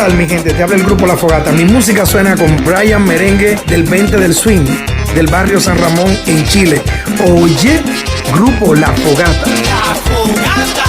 tal, mi gente? Te habla el grupo La Fogata. Mi música suena con Brian Merengue del 20 del Swing, del barrio San Ramón en Chile. Oye, grupo La Fogata. La Fogata.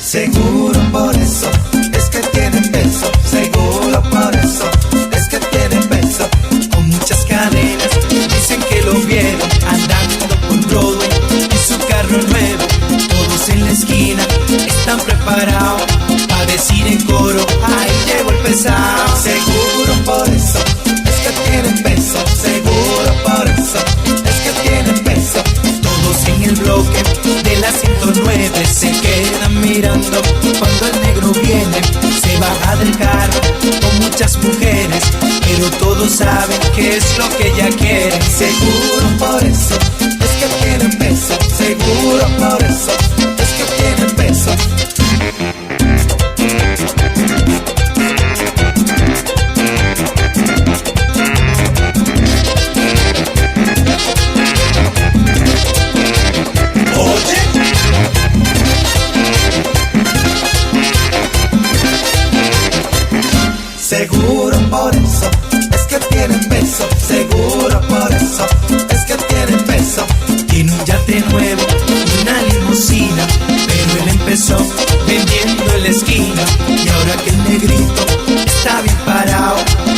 Seguro por eso es que tienen peso. Seguro por eso es que tienen peso. Con muchas cadenas dicen que lo vieron andando por Broadway en su carro nuevo. Todos en la esquina están preparados para decir en coro: ahí llegó el pesado. Seguro por eso es que tienen peso. Seguro por eso es que tienen peso. Todos en el bloque de la 109 se quedan mirando cuando el negro viene. Se baja del carro con muchas mujeres, pero todos saben qué es lo que ella quiere. Seguro por eso es que tienen peso. Seguro por eso es que tienen peso. Seguro por eso es que tienen peso. Seguro por eso es que tienen peso. Tiene un yate nuevo y una limusina, pero él empezó vendiendo en la esquina. Y ahora que el negrito está bien parado,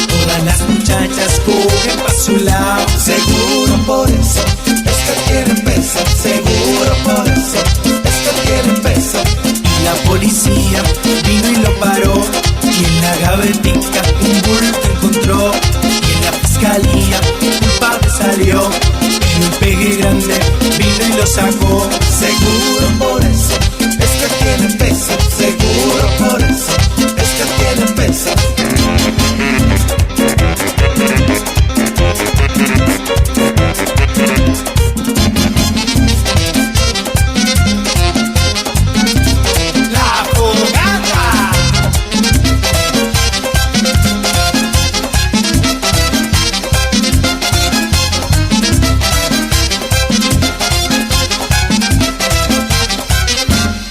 todas las muchachas cogen pa' su lado. Seguro por eso es que tienen peso. Seguro por eso es que tienen peso. Y la policía vino y lo paró, y en la gavetica un bulto encontró, y en la fiscalía culpable salió, pero el peje grande vino y lo sacó. Seguro por eso es que tienen peso. Seguro por eso es que tienen peso. La Fogata.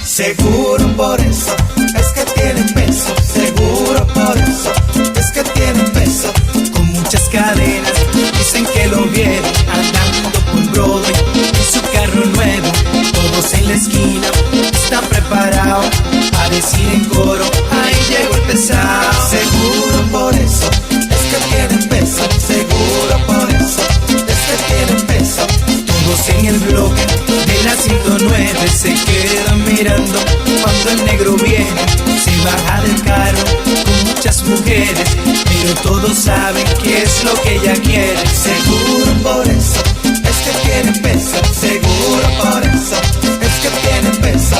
Seguro por eso es que tienen peso. Seguro por eso es que tienen peso. Con muchas cadenas dicen que lo vieron andando por Broadway en su carro nuevo. Todos en la esquina están preparados para decir en coro: ahí llegó el pesado. Seguro por eso es que tienen peso. Seguro por eso es que tienen peso. Todos en el bloque de la 109 se quedan mirando cuando el negro viene. Se baja del carro con muchas mujeres, pero todos saben qué es lo que ella quiere. Seguro por eso es que tienen peso. Seguro por eso es que tienen peso.